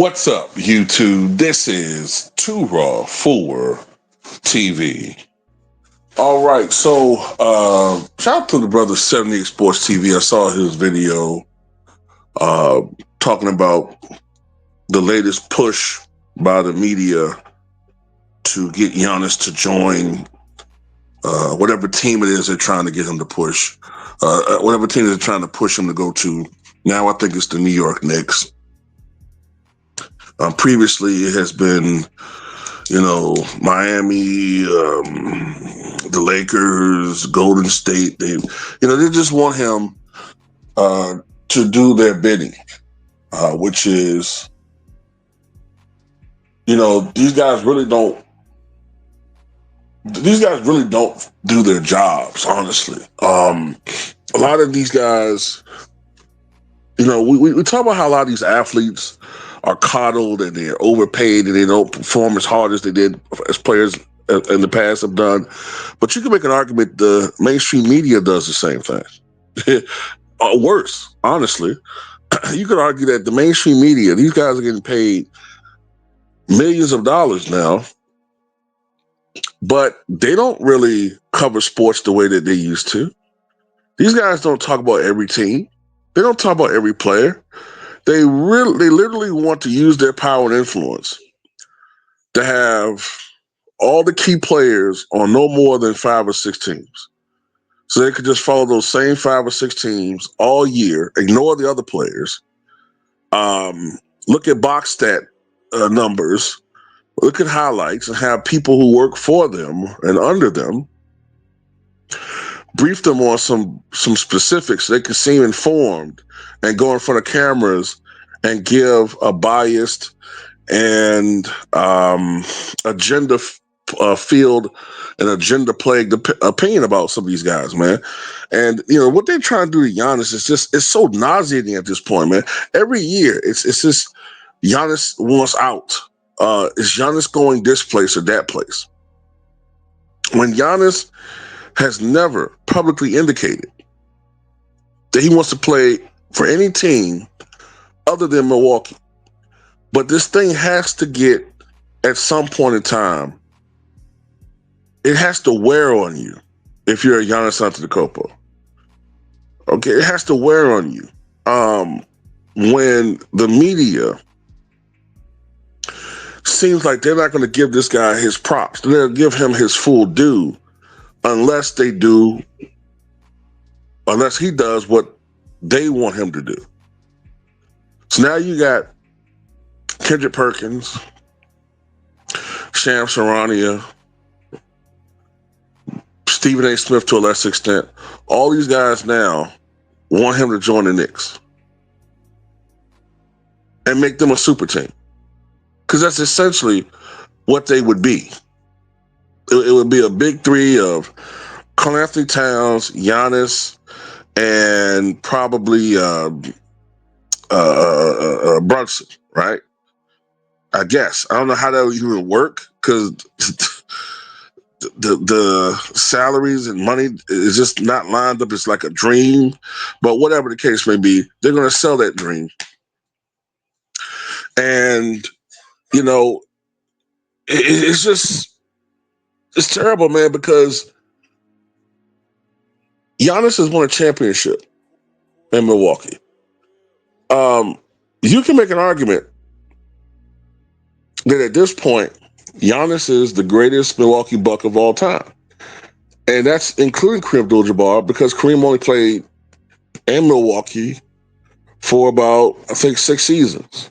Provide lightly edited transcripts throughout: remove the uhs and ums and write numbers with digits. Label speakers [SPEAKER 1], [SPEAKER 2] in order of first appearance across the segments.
[SPEAKER 1] What's up, YouTube? This is Too Raw for TV. All right, so shout out to the brother 78 Sports TV. I saw his video uh, talking about the latest push by the media to get Giannis to join whatever team it is they're trying to get him to push, whatever team they're trying to push him to go to. Now I think it's the New York Knicks. Previously, it has been, Miami, the Lakers, Golden State. They just want him to do their bidding, which is, these guys really don't. These guys really don't do their jobs, honestly. A lot of these guys, we talk about how a lot of these athletes are coddled and they're overpaid and they don't perform as hard as they did as players in the past have done. But you can make an argument the mainstream media does the same thing. Or worse, honestly. You could argue that the mainstream media, these guys are getting paid millions of dollars now, but they don't really cover sports the way that they used to. These guys don't talk about every team. They don't talk about every player. They literally want to use their power and influence to have all the key players on no more than 5 or 6 teams. So they could just follow those same 5 or 6 teams all year, ignore the other players, look at box stat numbers, look at highlights, and have people who work for them and under them brief them on some specifics so they can seem informed and go in front of cameras and give a biased and agenda field and agenda plagued opinion about some of these guys, man. And what they're trying to do to Giannis it's so nauseating at this point, man. Every year it's just Giannis wants out. Is Giannis going this place or that place? When Giannis has never publicly indicated that he wants to play for any team other than Milwaukee. But this thing has to get, at some point in time, it has to wear on you if you're a Giannis Antetokounmpo. Okay, it has to wear on you. When the media seems like they're not going to give this guy his props, they're going to give him his full due unless he does what they want him to do. So now you got Kendrick Perkins, Shams Charania, Stephen A. Smith to a lesser extent. All these guys now want him to join the Knicks and make them a super team. Because that's essentially what they would be. It would be a big three of Karl-Anthony Towns, Giannis, and probably Brunson, right? I guess. I don't know how that would even work because the salaries and money is just not lined up. It's like a dream. But whatever the case may be, they're going to sell that dream. And, it's terrible, man, because Giannis has won a championship in Milwaukee. You can make an argument that at this point, Giannis is the greatest Milwaukee Buck of all time. And that's including Kareem Abdul-Jabbar because Kareem only played in Milwaukee for about, I think, 6 seasons.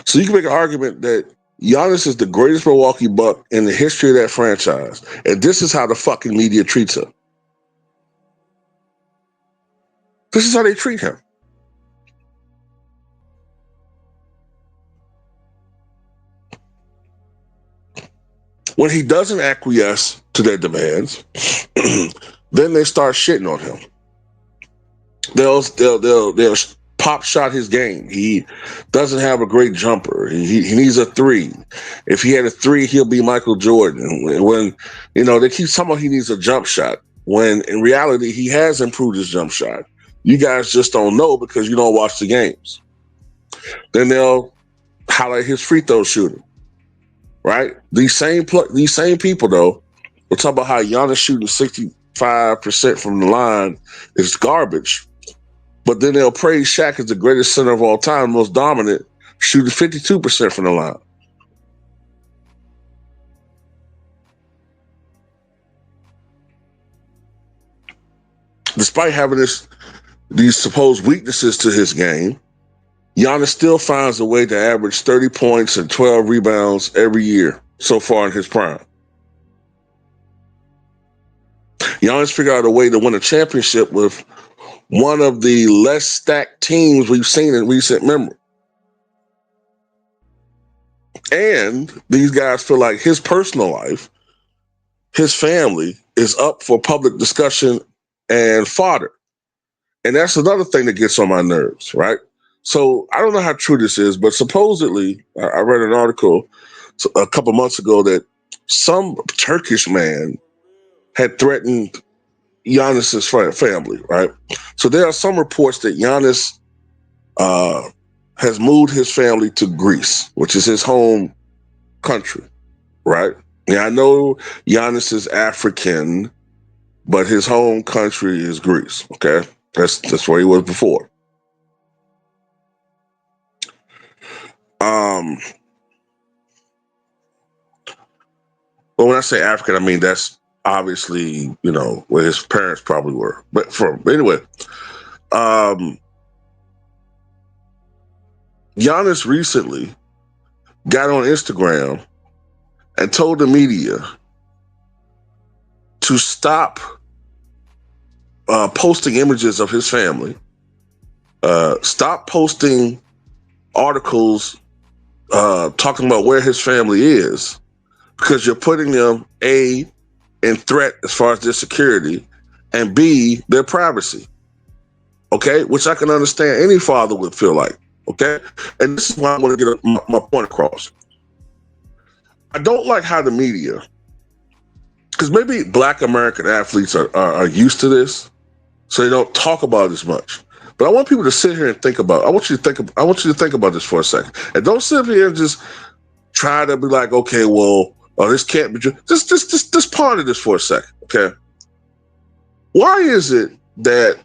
[SPEAKER 1] So you can make an argument that Giannis is the greatest Milwaukee Buck in the history of that franchise. And this is how the fucking media treats him. This is how they treat him. When he doesn't acquiesce to their demands, then they start shitting on him. They'll pop shot his game. He doesn't have a great jumper. He needs a 3. If he had a 3, he'll be Michael Jordan. When they keep talking about he needs a jump shot, when in reality he has improved his jump shot. You guys just don't know because you don't watch the games. Then they'll highlight his free throw shooting, right? These same people though will talk about how Giannis shooting 65% from the line is garbage, but then they'll praise Shaq as the greatest center of all time, most dominant, shooting 52% from the line. Despite having these supposed weaknesses to his game, Giannis still finds a way to average 30 points and 12 rebounds every year so far in his prime. Giannis figured out a way to win a championship with one of the less stacked teams we've seen in recent memory. And these guys feel like his personal life, his family, is up for public discussion and fodder. And that's another thing that gets on my nerves, right? So I don't know how true this is, but supposedly I read an article a couple months ago that some Turkish man had threatened Giannis's family, right? So there are some reports that Giannis has moved his family to Greece, which is his home country, right? Yeah, I know Giannis is African, but his home country is Greece. Okay, that's where he was before. But when I say African, I mean that's obviously where his parents probably were. But anyway, Giannis recently got on Instagram and told the media to stop posting images of his family, stop posting articles talking about where his family is, because you're putting them in threat as far as their security, and B, their privacy. Okay, which I can understand any father would feel like. Okay, and this is why I want to get my point across. I don't like how the media, because maybe Black American athletes are used to this, so they don't talk about it as much. But I want people to sit here and think about. I want you to think about this for a second, and don't sit here and just try to be like, okay, well, this can't be true. Just ponder this for a second, okay? Why is it that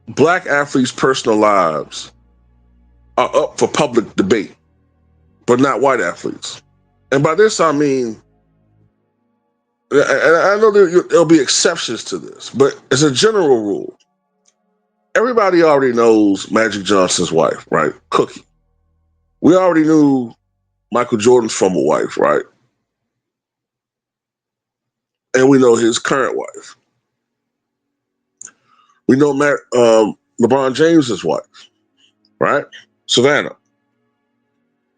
[SPEAKER 1] Black athletes' personal lives are up for public debate, but not white athletes? And by this, I mean, and I know there'll be exceptions to this, but as a general rule, everybody already knows Magic Johnson's wife, right? Cookie. We already knew Michael Jordan's former wife, right? And we know his current wife. We know LeBron James's wife, right? Savannah.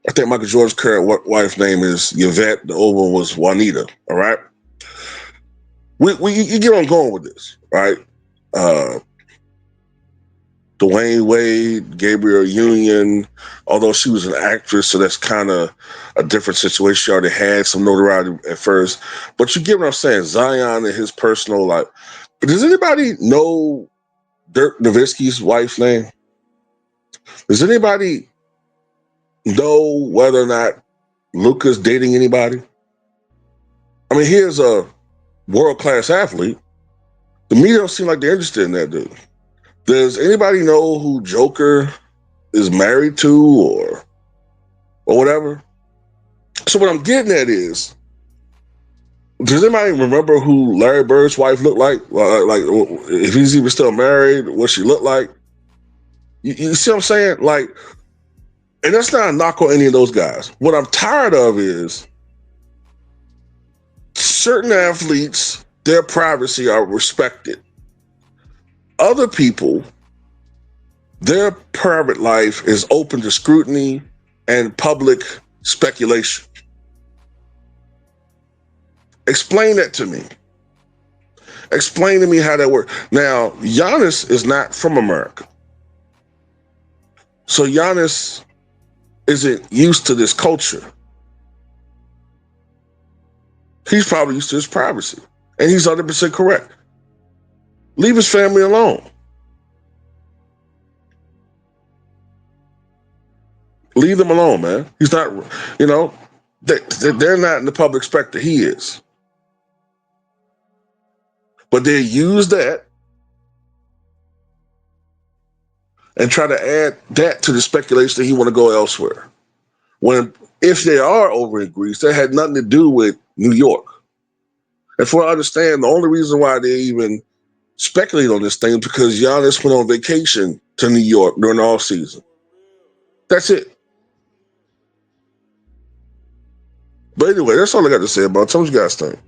[SPEAKER 1] I think Michael Jordan's current wife's name is Yvette. The old one was Juanita. All right. You get on going with this, right? Dwayne Wade, Gabrielle Union, although she was an actress, so that's kind of a different situation. She already had some notoriety at first. But you get what I'm saying. Zion and his personal life. Does anybody know Dirk Nowitzki's wife's name? Does anybody know whether or not Luka's dating anybody? I mean, here's a world-class athlete. The media don't seem like they're interested in that dude. Does anybody know who Joker is married to or whatever? So what I'm getting at is, does anybody remember who Larry Bird's wife looked like? Like if he's even still married, what she looked like? You see what I'm saying? Like, and that's not a knock on any of those guys. What I'm tired of is certain athletes, their privacy are respected. Other people, their private life is open to scrutiny and public speculation. Explain that to me. Explain to me how that works. Now, Giannis is not from America. So Giannis isn't used to this culture. He's probably used to his privacy. And he's 100% correct. Leave his family alone. Leave them alone, man. He's not, you know, they're not in the public spectre. He is. But they use that and try to add that to the speculation that he want to go elsewhere. When if they are over in Greece, that had nothing to do with New York. And for I understand, the only reason why they even speculate on this thing is because Giannis went on vacation to New York during the off season. That's it. But anyway, that's all I got to say about it. Tell me what you guys think.